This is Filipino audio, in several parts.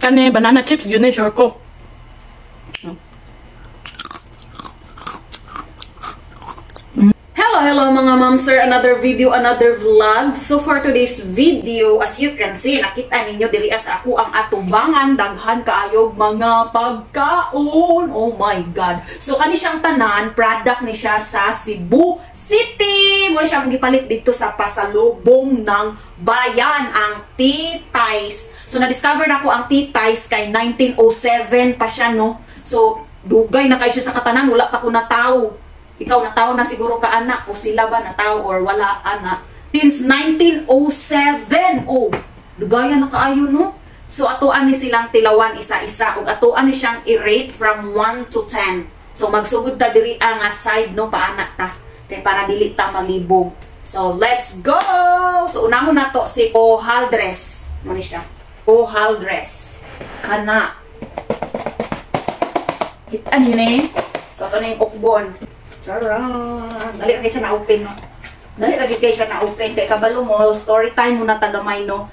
kani banana chips yun eh, sure ko. Hello mga ma'am sir, another video, another vlog. So for today's video, as you can see, nakita ninyo diri sa ako ang atubangan, daghan kaayog mga pagkaon. Oh my god. So kani siyang tanan, product ni siya sa Cebu City. Mo siya gipalit dito sa pasalubong ng bayan, ang Titay's. So na-discover na ko ang Titay's kay 1907 pa siya, no. So dugay na kay siya sa katanan, wala pa ko nataw. Ikaw nataw na siguro ka anak o sila ba nataw or wala anak. Since 1907, oh, dugayan na kaayo, no? So atuan ni silang tilawan isa-isa ug atuan ni siyang i-rate from 1 to 10. So magsugod ta diri ang side, no, paana ta. Kay para dili ta malibog. So let's go. So unahon na to si Ohaldres. Mo ni siya. Ohaldres. Kana. Kita niyo ni. So ito na yung ukbon. Charan! Dali lagi siya na-open, no? Dali lagi kayo siya na-open. Kaya kabalo mo, story time mo na tagamay, no?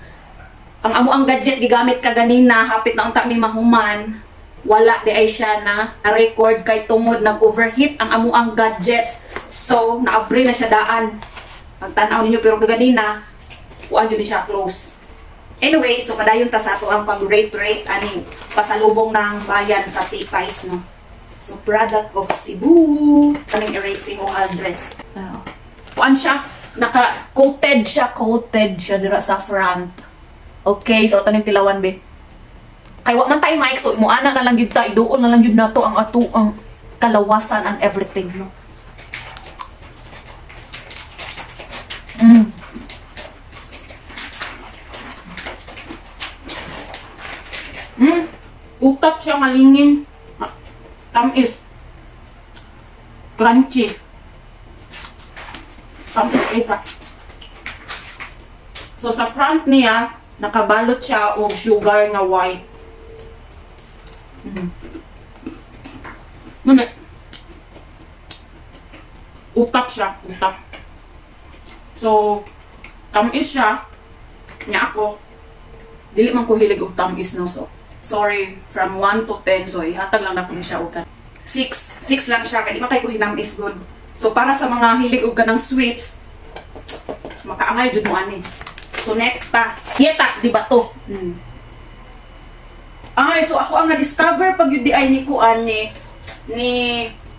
Ang amo ang gadget, gigamit ka ganina, hapit na ang tami mahuman. Wala di ay siya na record kay tungod, nag-overheat ang amo ang gadgets. So, na-abre na siya daan. Pagtanaw ninyo, pero kaganina, kuan yun di siya close. Anyway, so padayon ta sa ato ang pag-rate aning pasalubong ng bayan sa Titay's, no? So, product of Cebu. Kaming i-rate si Ohaldres. Kuan siya, naka-coated siya dira sa front. Okay, so ito yung tilawan, be. Kaya wak man tayo, Mike, so imuana na lang yun tayo, doon na lang yun na to ang ato, ang kalawasan and everything, no? Utap siya malingin. Tamis. Crunchy. Tamis isa. So sa front niya, nakabalot siya og sugar na white. Utap siya. Utap. So, tamis siya. Nya ako. Dili man ko hilig og tamis, no? So, sorry, from 1 to 10, so ihatag lang na ko siya og 6 lang siya, kaya di makay ko hinamis good. So para sa mga hilig og kanang sweets, makaangay jud mo ani. So next pa, Yetas di ba to? Ay, so ako ang na-discover pag yun di ay ni kuan ni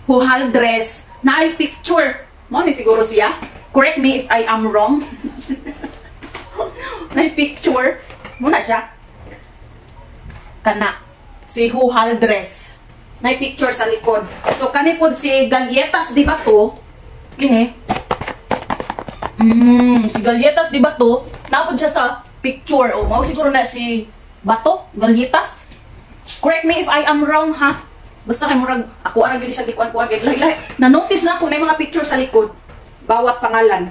Ohaldres na ay picture. Mo ni siguro siya. Correct me if I am wrong. Na picture. Muna siya. Kana si Ohaldres na picture sa likod. So kani pod si Galletas di ba to? Kini. Si Galletas di ba to? Napod siya sa picture. O mao siguro na si Bato Galletas. Correct me if I am wrong, ha. Basta kay murag ako ara gyud siya gikuan-kuan kay lahi. Na notice na ko na mga picture sa likod. Bawat pangalan.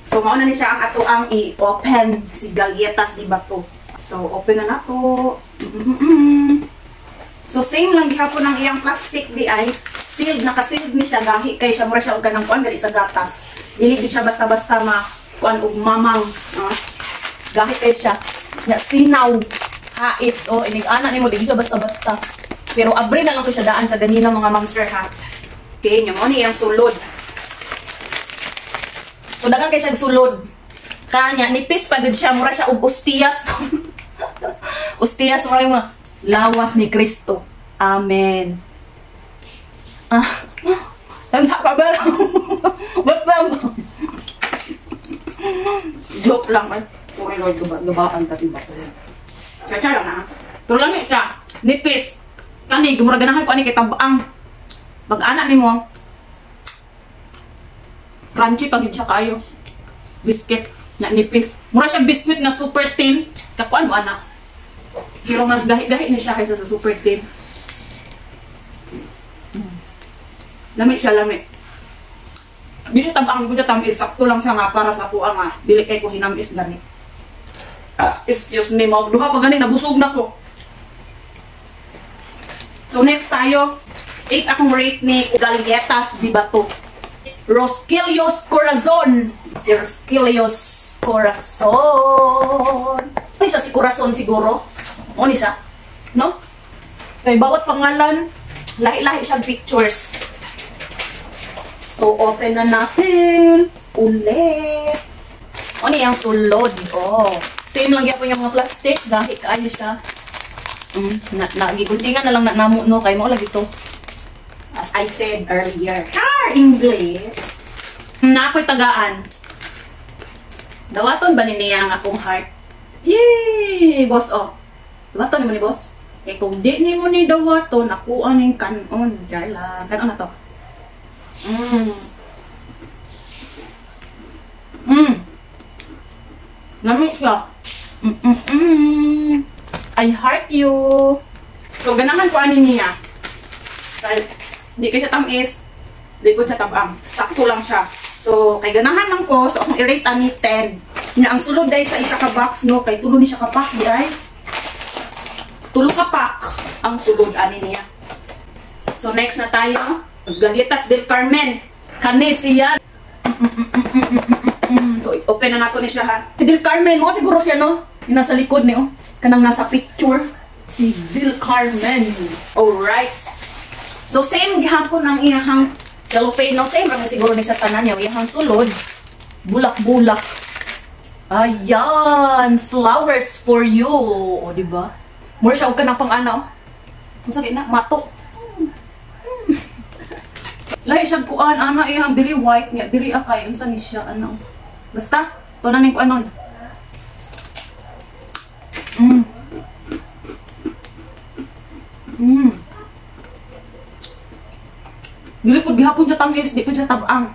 So mao na ni siya ang ato ang i-open si Galletas di ba to? So, open na nato. So, same lang gihapon ng iyang plastic di ay. Sealed, naka-sealed ni siya. Gahi kay siya mura siya og kanang kuan gali sa gatas. Dili gid siya basta-basta kuan og mamang. Gahi kay siya. Nya sinaw. Hait. O, inig-ana nimo di siya basta-basta. Pero abre na lang to siya daan sa ganina mga ma'am sir, ha. Okay, nya mo ni yang sulod. So, dagan kay siya sulod. Kanya, nipis pagod siya, mura siya og ostiyas. Ostiyas, mura yung mga lawas ni Kristo. Amen. Tanda ka ba? Ba't ba? Joke lang. Sorry Lord, gabaan ta si Bato. Kaya lang na. Pero lang siya, nipis. Kani, gumuraganahan ko ani kay tabaang. Pag-anak ni mo, crunchy pagid siya kayo. Biscuit. Na nipis. Mura siya biscuit na super thin. Kakuan mo, anak. Pero mas gahi-gahi ni siya kaysa sa super thin. Lamit siya, lamit. Dili tabang, dili tamis. Sakto lang siya nga para sa kuha nga. Dili kay ko hinamis gani. Excuse me, magduha pa gani. Nabusog na ko. So next tayo. 8 akong rate ni Galletas di ba to? Rosquillos Corazon. Si Rosquillos Corazon. Ay, siya si Corazon siguro. O ni siya. No? Kay bawat pangalan, lahi-lahi siyang pictures. So, open na natin. Ulit. O ni yung sulod. Oh. Same lang yan po yung mga plastic. Dahil kaayo siya. Nagiguntingan na lang na namo, no? Kaya mo lagi ito. As I said earlier. English. Na ako'y tagaan. Dawaton ba niya ang akong heart? Yay! Boss, oh. Dawaton ni mo ni boss? Eh, kung di ni mo ni dawaton, ako aning kanon. Diyan lang. Kanon na to. Lamig siya. I heart you. So, ganahan ko ani niya. Dahil, di ko siya tamis. Di ko siya tabang. Sakto lang siya. So, kay ganahan lang ko. So, akong i-rate ani 10. Na ang sulod dahil sa isa ka box, no? Kay tulo ni siya kapak, di ay? Tulo kapak ang sulod ani niya. So, next na tayo. Galitas del Carmen. Kani siya. So, open na nato ni siya, ha? Si Del Carmen, mo siguro siya, no? Yung nasa likod niyo. Kanang nasa picture. Si Del Carmen. Alright. So, same gihapon ng iyahang cellophane, no? Same lang siguro ni siya tanan niya. Iyahang sulod. Bulak-bulak. Ayan! Flowers for you. O, diba? More siya, huwag ka na pang ano. Kung sabi na, mato. Lahi siya kuan, ana iyang diri white niya, diri akay, unsa ni siya, ano. Basta, tunanin ko anon. Dili po gihapon siya tamis, di po siya tabang.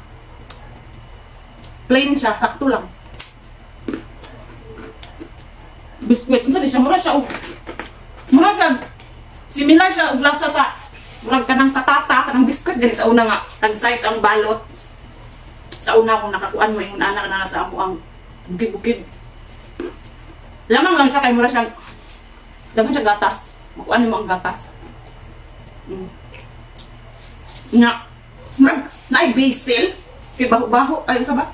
Plain siya, takto lang. Biskuit, unsa ni siya, mura siya, mura siya, similar siya, og lasa sa murag ka ng tatata, ka ng biskuit, gani sa una nga, tag-size ang balot. Sa una kung nakakuan mo, yung anak na nasa amo ang bukid-bukid. Lamang lang siya, kay mura siya, dagan siya gatas. Makuan mo ang gatas. Nga, murag, naay basil, kay baho-baho, ay, sa ba?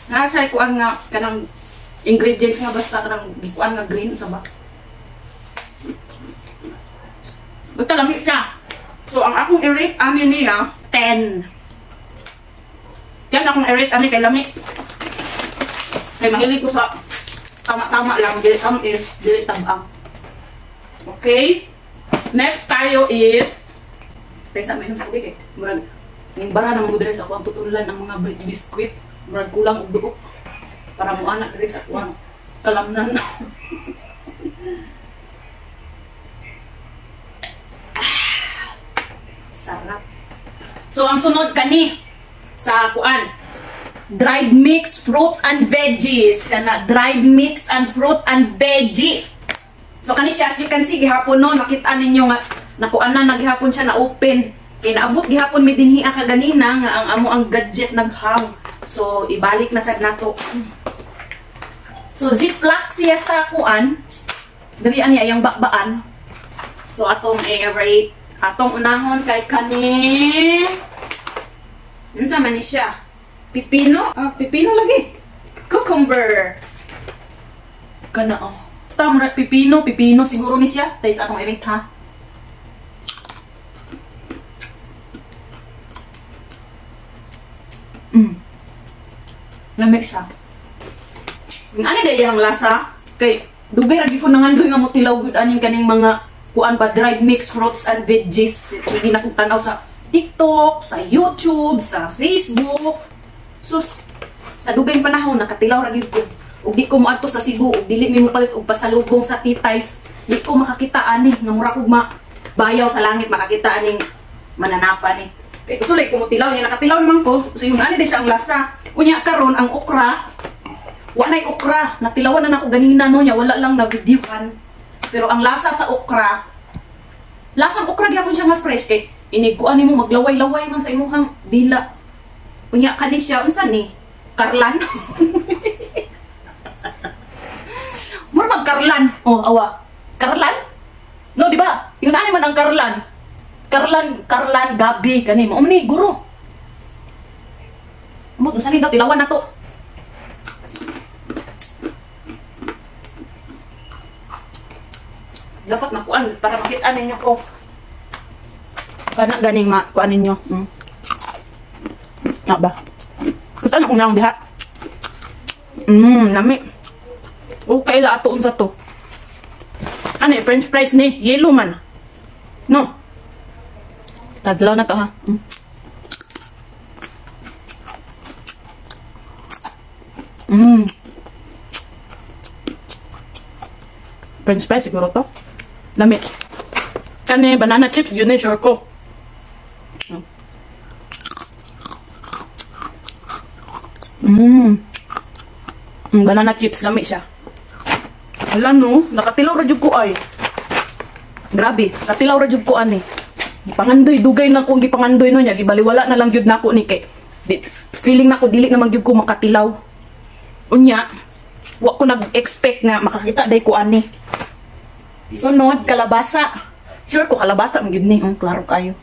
Nga siya, kuan nga, kanang ingredients nga basta, kanang kuan nga green, sa ba? Basta lamig siya. So, ang akong i-rate ani niya, 10. Yan akong i-rate ani kay lamig. Kay mahilig ko sa tama-tama lang. Dili tamis, dili tabang. Okay? Next tayo is tayo sa amin sa kubig eh. Murag, yung bara naman ko diri sa ako ang tutulan ng mga biskuit. Murag kulang og duok. Para mo anak diri sa ako ang kalamnan. Sarap. So, ang sunod kani sa kuan, dried mixed fruits and veggies. Kana, dried mix and fruit and veggies. So, kani siya, as you can see, gihapon no, nakita ninyo nga, nakuan na, naghapon siya na open. Kaya naabot gihapon mi dinhi ka ganina nga ang amo ang gadget naghang. So, ibalik na sad nato. So, ziplock siya sa kuan. Diri ani ayang bakbaan. So, atong i-rate. Atong unahon kay kani. Unsa man ni siya? Pipino? Pipino lagi. Cucumber. Kana oh. Tama pipino siguro ni siya. Tayo sa atong i-rate ha. Lamig siya. Ano na yung lasa? Kay dugay lagi ko nangandoy nga mo tilaw gud aning kaning mga kuan ba dried mixed fruits and veggies. Hindi na kong tanaw sa TikTok, sa YouTube, sa Facebook. Sus, sa dugay panahon nakatilaw ra gyud ko. Ug di ko moadto sa Cebu, ug dili mi mo palit og pasalubong sa titays. Di ko makakita ani nga mura kog bayaw sa langit makakita aning mananapa ni. Kay usulay ko mo tilaw niya nakatilaw man ko. So yung ani di siya ang lasa. Unya karon ang okra. Walay okra. Natilawan na nako ganina no nya wala lang na videohan. Pero ang lasa sa okra, lasang okra gyapon siya nga fresh kay iniguan nimo maglaway-laway man sa imuhang dila. Unya kani siya unsa ni? Karlan. Mura magkarlan. Oh, awa. Karlan? No, di ba? Yun ani man ang karlan. Karlan gabi kani mo ni guro. Mo unsa ni daw tilawan nato? Dapat makuan para makita ninyo ko. Kana ganing makuan ninyo. Na ba? Gusto na kung lang diha. Nami. Okay la ato unsa to. Ano french fries ni? Yellow man. No. Tadlaw na to ha. French fries siguro to. Lami. Kani banana chips yun eh sure ko. Banana chips lami siya. Wala no, nakatilaw ra jud ko ay. Grabe, nakatilaw ra jud ko ani. Gipangandoy dugay na ko gipangandoy no nya, gibaliwala na lang jud nako ni kay. Feeling nako dili na magyud ko makatilaw. Unya, wa ko nag-expect nga makakita day ko ani. Sunod, kalabasa. Sure ko kalabasa magyud ni, klaro kayo.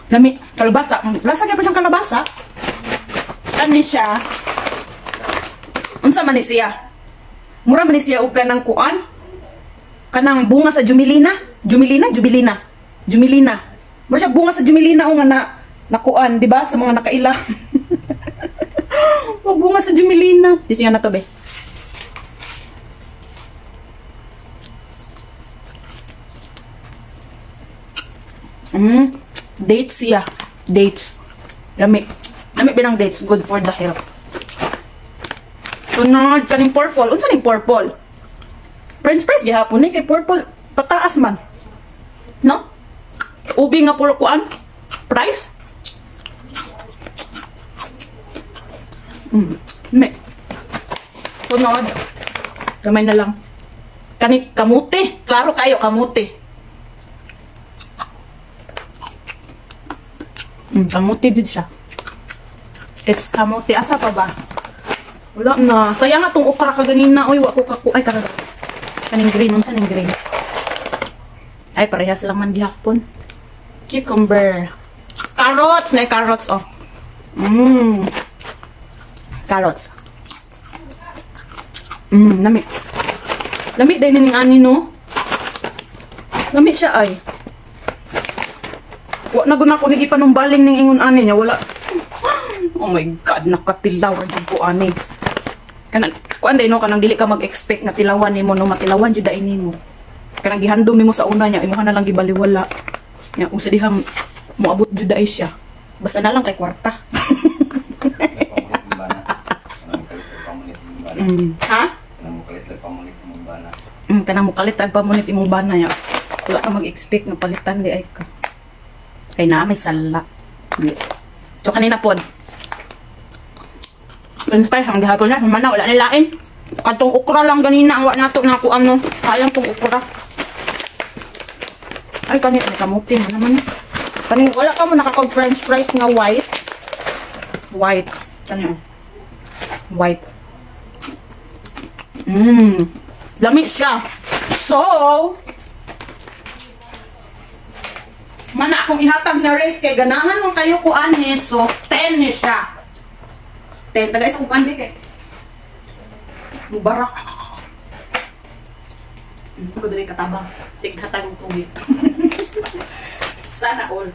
Lami, kalabasa. Lasa kaya pa siyang kalabasa. Kani siya. Unsa man ni siya? Mura man ni siya og kanang kuan. Kanang bunga sa Jumelina. Jumelina. Mura siya bunga sa Jumelina o nga na kuan, di ba? Sa mga nakaila. O bunga sa Jumelina. Di siya na to be. Dates siya. Dates. Lami binang dates. Good for the health. Sunod, kaning purple. Unsa ning purple? French fries gihapon ni kay purple pataas man. No? Ubi nga puro kuan? Price? Me. Sunod. Gamay na lang. Kani kamuti. Klaro kayo kamuti. Kamuti din siya. It's kamuti. Asa pa ba? Wala na. Sayang nga itong okra kaganina. Uy, wako kaku. Ay, karaga. Kaning green. Unsa ning green? Ay, parehas lang man dihapon. Cucumber. Carrots. Na carrots, oh. Carrots. Lami. Lami din ning ani, no? Lami siya, ay. Wa na guna ko ni ipanumbaling ning ingon ani niya wala. Oh my god, nakatilaw ra jud ko ani. Kanang kuan day no kanang dili ka mag-expect nga tilawan nimo no matilawan jud dai nimo. Kanang gihandom nimo sa una niya imuha na lang gibaliwala. Nya usa dihang moabot jud dai siya. Basta na lang kay kwarta. Ha? Kanang mukalit ag pamunit imong bana niya. Wala ka mag-expect nga palitan di ay ka. Kay na may sala. So kanina po. French fries ang gihapon na. Mamana wala nilain. Katong okra lang ganina ang wala nato na ako ano. Sayang tong okra. Ay kanina may kamuti mo naman. Kaning wala ka mo nakakog french fries nga white. White. Kanina. White. Lamig siya. So, mana akong ihatag na rate kay ganahan mo kayo ko ani. So, 10 ni siya. 10. Tagay sa kukan di kay. Mubarak. Ko dili katabang. Tighatag og tubig. Sana all.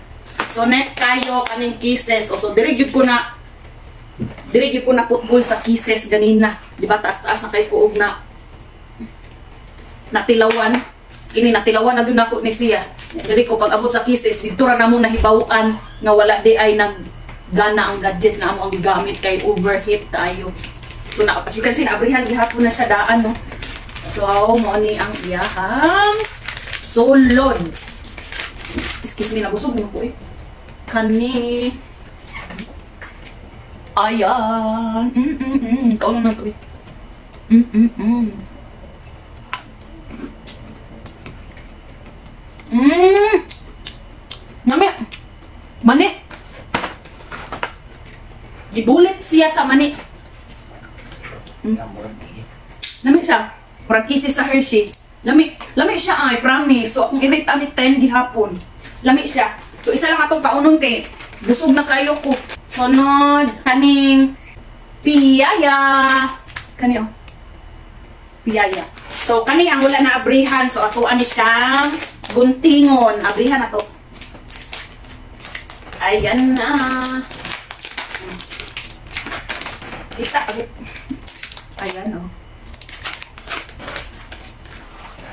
So, next kayo kaning kisses. O, so, dirigid ko na football sa kisses ganina. Di ba taas-taas na kay kuog na natilawan. Kini natilawan na gyud nako ni siya. Diri ko pag abot sa kisses dito ra namo nahibaw-an nga wala di ay naggana ang gadget na amo ang gigamit kay overheat tayo. So na as you can see abrihan gihapon na siya daan no. So mo ni ang iyahang sulod. Excuse me nabusog mo ko eh. Kani ayan. Ikaw na to eh. Nami. Mani. Gibulit siya sa mani. Lami siya. Parang kisses sa Hershey. Lami siya ay, promise. So, akong i-rate ani 10 gihapon. Lami siya. So, isa lang atong kaunon kay busog na kayo ko. Sunod, kaning piyaya. Kani oh. Piyaya. So kani ang wala na abrihan. So ato ani siyang guntingon. Abrihan na to. Ayan na. Kita. Ayan oh.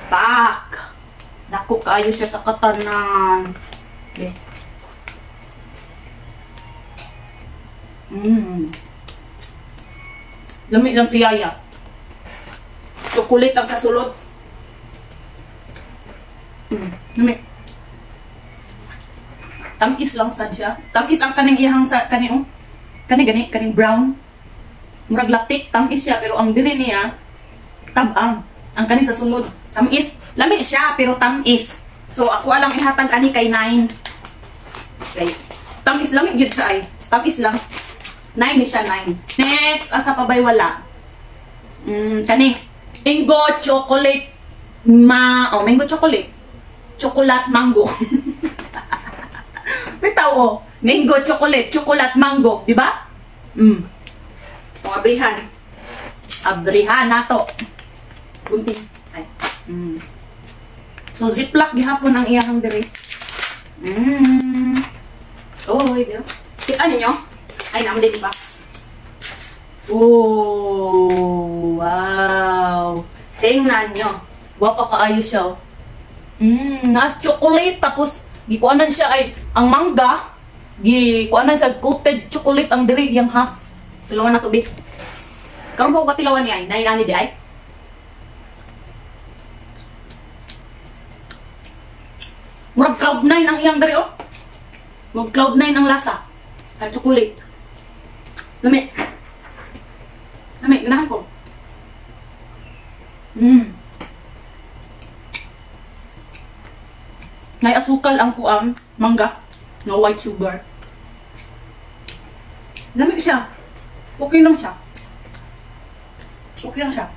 Tak. Naku kayo siya sa katanan. Okay. Lamig ng piyaya. Chocolate ang kasulod. Lamig. Tamis lang sad siya. Tamis ang kaning iyang sa kaning kaning brown. Murag latik, tamis siya pero ang diri niya tabang. Ang kaning sa sulod. Tamis. Lamig siya pero tamis. So ako alang ihatag ani kay 9. Okay. Tamis lamig gyud siya ay. Tamis lang. 9 ni siya 9. Next, asa pa ba'y wala? Kani. Mango chocolate mango chocolate. Chocolate mango. Bitaw oh. Mango chocolate, chocolate mango, di ba? Kung abrihan. Abrihan nato. Kunti. Ay. So ziplock gihapon ang iyang diri. Oh, ito. Kita ninyo? Ay, naman din box. Oh, wow. Tingnan nyo. Wapa kaayo siya. Na-chocolate. Tapos, gikuanan siya ay, ang mangga, gikuanan siya coated chocolate ang diri, yung half. Tilawan na tubig. Karoon po ka tilawan niya ay, nainani di ay. Murag cloud 9 ang iyang diri, oh. Murag cloud 9 ang lasa. Ay, chocolate. Lamig. Lamig, ganahan ko. Ngay asukal ang kuang mangga. No white sugar. Lamig siya. Okay lang siya. Okay lang siya.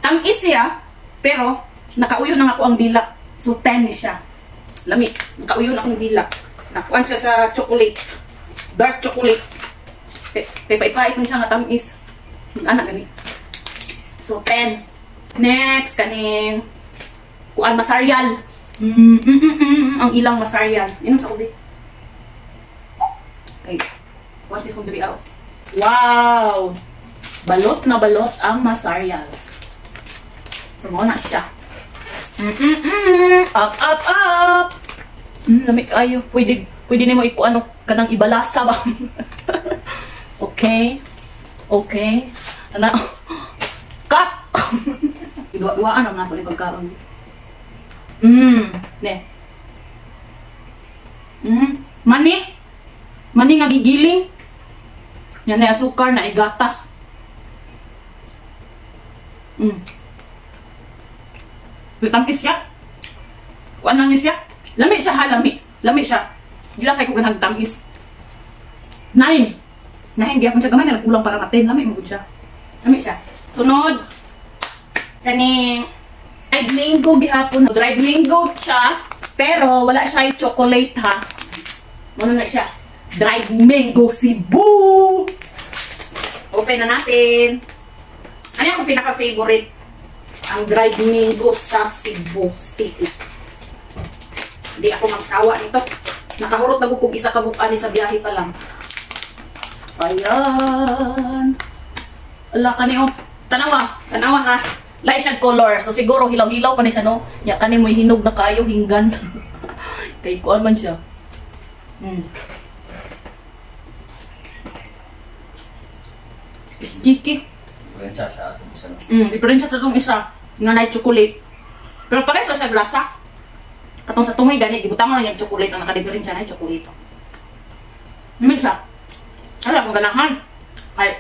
Tamis siya, pero nakauyo na ako ang dila. So 10 ni siya. Lamig. Nakauyo na akong dila. Nakuan siya sa chocolate. Dark chocolate. Pipait man siya nga tamis. Anak gani. So 10. Next kaning kuan masarial. Ang ilang masarial. Inom sa ubi. Okay. Kuan is kung diri out. Wow. Balot na balot ang masarial. So mo na siya. Up up up. Lamig ayo. Pwede nimo ikuan kanang ibalasa ba? Okay. Okay. Ana. Cut. Dua-duaan ang nato ni pagkaon. Ne. Mani. Mani nga gigiling. Yan na asukar na igatas. Tamis siya. Kuan lang ni siya. Lami siya ha, lami. Lami siya. Di lang kay ko ganang tamis. 9. 9, di ako siya gamay na kulang para matin. Lami mo siya. Lami siya. Sunod. Kaning dried mango gihapon. Dried mango siya. Pero wala siya yung chocolate ha. Ano na siya? Dried mango Cebu. Open na natin. Ano yung pinaka-favorite? Ang dried mango sa Cebu City. Hindi ako magsawa nito. Nakahurot na kung isa kabukani sa biyahe pa lang. Ayan. Ala, kaniyo. Tanawa. Tanawa ha. Light shade color. So siguro hilaw-hilaw pa ni siya, no? Ya, kani mo'y hinog na kayo, hinggan. Kay kuan man siya. Sticky. Diferensya siya itong isa. Diferensya sa itong isa. Nga na chocolate. Pero pares sa siya glasa. Katong sa tungoy gani, gibutang lang yung chocolate. Ang nakadiferensya na yung chocolate. Namin siya. Alam kong ganahan. Ay.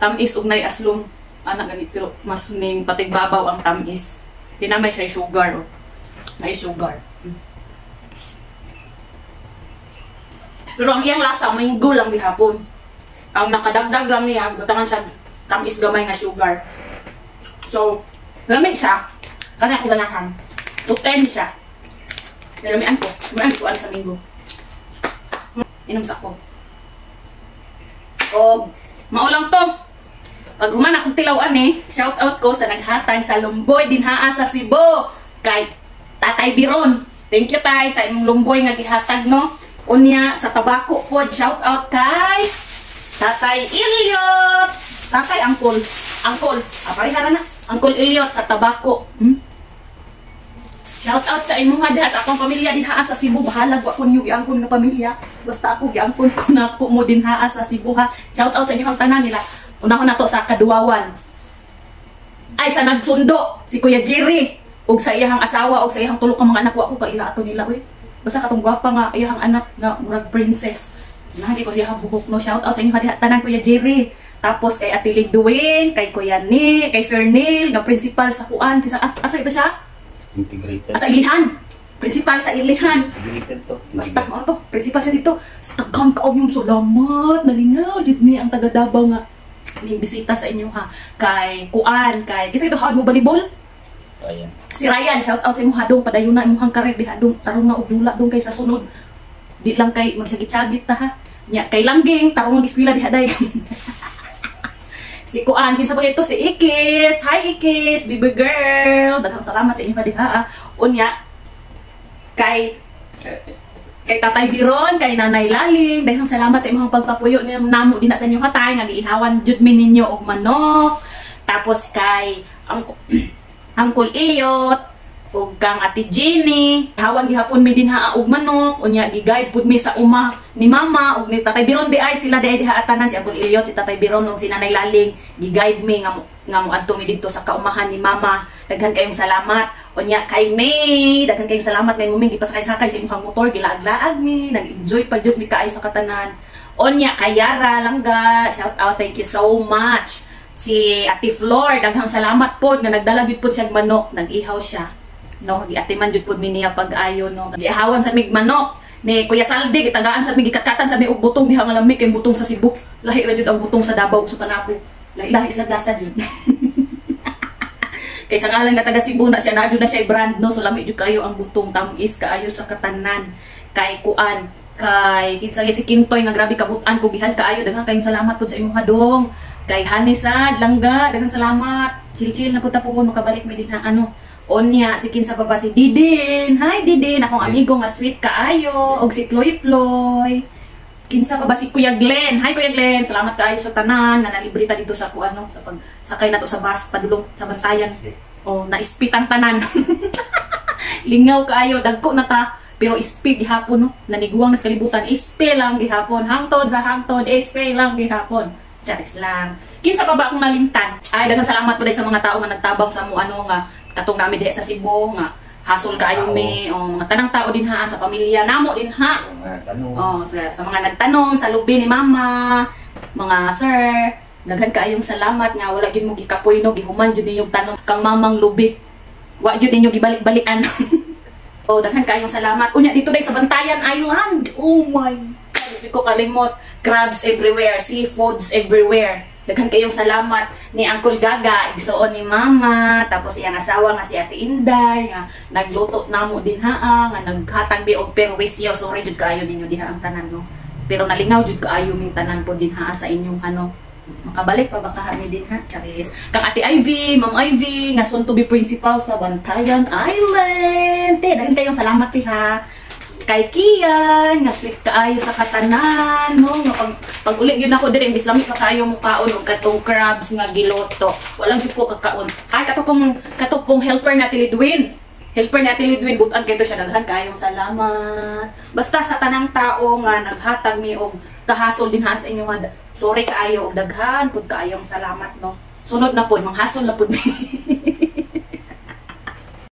Tamis ug nay aslong. Anak gani, pero mas ning patigbabaw ang tamis. Tinamay siya sugar. May sugar. Pero ang iyang lasa, mango lang bihapon. Ang nakadagdag lang niya, butangan siya tamis gamay nga sugar. So, lamig siya. Kanya akong ganahan. So, 10 siya. Nilamian ko. Lumian ko ano sa minggo. Inom sa ko. O, maulang to. Pag human akong tilawan shout out ko sa naghatag sa Lumboy dinhaa sa Cebu. Kay Tatay Biron. Thank you tay sa imong Lumboy nga gihatag no. Unya sa tabako po, shout out kay Tatay Iliot. Tatay Angkol. Pareha na. Angkol Iliot sa tabako. Shout out sa imong diha sa akong pamilya dinhaa sa Cebu. Bahalag wa ko niyo giangkon nga pamilya. Basta ako giangkon ko na ko mo dinhaa sa Cebu ha. Shout out sa inyong tanan nila. Una-una na to sa Kaduwawan. Ay sa nagsundo si Kuya Jerry ug sa iyang asawa ug sa iyang tulo ka mga anak wa ko kaila ato nila we. Basta katong gwapa nga iyang anak nga murag princess. Nahi ko siya buhok no. Shout out sa inyong diha tanan Kuya Jerry. Tapos kay Ate Lidwin, kay Kuya Ni, kay Sir Neil, nga principal sa kuan. Asa ito siya? Integrated. Sa Ilihan. Principal sa Ilihan. Integrated to. Basta mo to. Principal siya dito. Sa tagang kaong yung salamat. Nalingaw. Jud ni ang taga Davao nga. Ni bisita sa inyo ha. Kay Kuan. Kisa ito hawad mo balibol? Ayan. Si Ryan. Shout out sa imo hadong. Padayon na imong karet. Di hadong. Tarong nga og dula dong kay sa sunod. Di lang kay magsagit-sagit ta ha. Nya kay Langging. Tarong nga giskwela di haday. Si Kuan, kinsa ba ito? Si Ikis. Hi Ikis, baby girl. Daghang salamat sa inyo diha. Unya kay Tatay Biron, kay Nanay Laling, daghang salamat sa imong pagpapuyo namo din sa inyo hatay nga giihawan jud mi ninyo og manok. Tapos kay Uncle Iliot ug kang Ate Jenny, hawan gihapon mi dinha og manok. Unya giguide pud mi sa uma ni Mama ug ni Tatay Biron di ay sila di diha atanan si Uncle Iliot, si Tatay Biron ug si Nanay Laling. Giguide mi nga mo adto mi didto sa kaumahan ni Mama. Daghan kayong salamat. Unya kay May, daghan kayong salamat kay muming gipasakay-sakay sa imong motor, gilaag-laag mi, nag-enjoy pa jud mi kaay sa katanan. Unya kay Yara Langga, shout out, thank you so much. Si Ate Flor, daghang salamat pod nga nagdala gid pod siya manok, nag-ihaw siya. No, di ate man jud pud mi niya pag-ayo no. Gihawan sa mig manok ni Kuya Saldi, gitagaan sa mig gikakatan sa mig og butong diha nga lamig kay butong sa Cebu. Lahi ra jud ang butong sa Davao sa Panapo. Lahi sa lasa jud. Kay sa ngalan nga taga Cebu na siya, na jud na siya brand no, so lami jud kayo ang butong, tamis kaayo sa katanan. Kay Kuan, kay kinsa si Kintoy nga grabe kabutan ko gihan kaayo, daghang kayong salamat pud sa imong hadong. Kay Hanisad Langga, daghang salamat. Chill na pud ta pud makabalik mi dinha ano. Onya, si kinsa pa ba si Didin. Hi Didin, akong amigo nga sweet kaayo. Og si Ploy Ploy. Kinsa pa ba si Kuya Glenn. Hi Kuya Glenn, salamat kaayo sa tanan nga nalibrita dito sa kuano sa pagsakay nato sa bus padulong sa Bantayan. Oh, na-speed ang tanan. Lingaw kaayo, dagko na ta. Pero speed gihapon no. Naniguang nas kalibutan, speed lang gihapon. Hangtod sa hangtod, speed lang gihapon. Charis lang. Kinsa pa ba akong nalimtan? Ay, daghang salamat po sa mga tao nga nagtabang sa mo ano nga katong nami diha sa Cebu nga hasol kaayo mi mga tanang tao din ha sa pamilya namo din ha. Sa mga nagtanom sa lubi ni Mama, mga sir, daghan kaayong salamat nga wala gyud mo gikapoy no, gihuman jud ninyo tanom kang mamang lubi. Wa jud ninyo gibalik-balikan. Daghan kaayong salamat. Unya dito dai sa Bantayan Island. Oh my God, di ko kalimot. Crabs everywhere, seafoods everywhere. Daghan kayong salamat ni Uncle Gaga, igsuon ni Mama, tapos iyang asawa nga si Ate Inday, nga nagluto namo din haa, nga naghatag bi og perwisyo. Sorry jud kaayo ninyo diha ang tanan no. Pero nalingaw jud kaayo ming tanan po din haa sa inyong ano. Makabalik pa ba kami din ha? Charis. Kang Ate Ivy, Ma'am Ivy, nga soon to be principal sa Bantayan Island. Daghan kayong salamat ha. Kay Kian, nga sweet kaayo sa katanan, no? Nga pag uli yun ako dire, imbis lami pa kayo mukaon og katong crabs nga giloto. Wala jud ko kakaon. Ay katupong helper na Lidwin. Helper na Lidwin, butan kay to siya, daghan kayong salamat. Basta sa tanang tao nga naghatag mi og kahasol din ha sa inyo nga. Sorry kaayo og daghan pud kaayong salamat no. Sunod na pud manghasol na pud mi.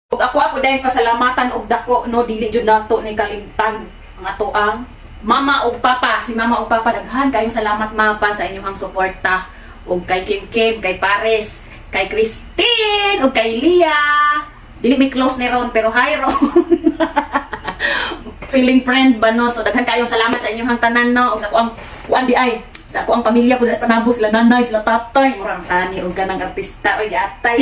Ug ako dahil pasalamatan og dako no, dili jud nato ni kalimtan ang ato ang Mama ug Papa. Si Mama ug Papa, daghan kayong salamat Mapa sa inyong suporta. Ug kay Kim, kay Pares, kay Christine, ug kay Lia. Dili mi close ni Ron pero hi Ron. Feeling friend ba no? So daghan kayong salamat sa inyong tanan no. Ug sa ko ang di ay sa ako ang pamilya po sa Panabo, sila nanay, sila tatay, murang tani og kanang artista o yatay.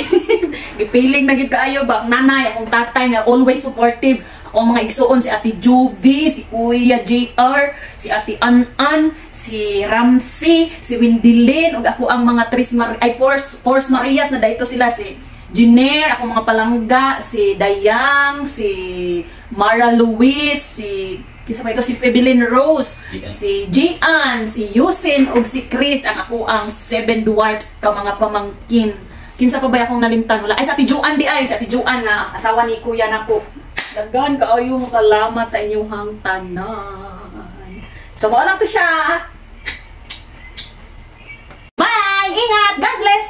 Gipiling na gid kaayo ba nanay, akong tatay nga always supportive. Ako ang mga igsuon, si Ate Juvie, si Kuya JR, si Ate An-An, si Ramsey, si Windilyn, ug ako ang mga Force Marias na dayto sila, si Jiner, ako mga palangga, si Dayang, si Mara Luis, si Febelin Rose, si Gian, si Yusin, ug si Chris, ang ako ang 7 dwarfs ka mga pamangkin. Kinsa pa ba akong nalimtan? Wala. Ay, sa Ate Joan di ay. Sa Ate Joan nga, asawa ni Kuya nako. Daghan kaayo mo salamat sa inyong tanan. So, wala lang to siya. Bye! Ingat! God bless!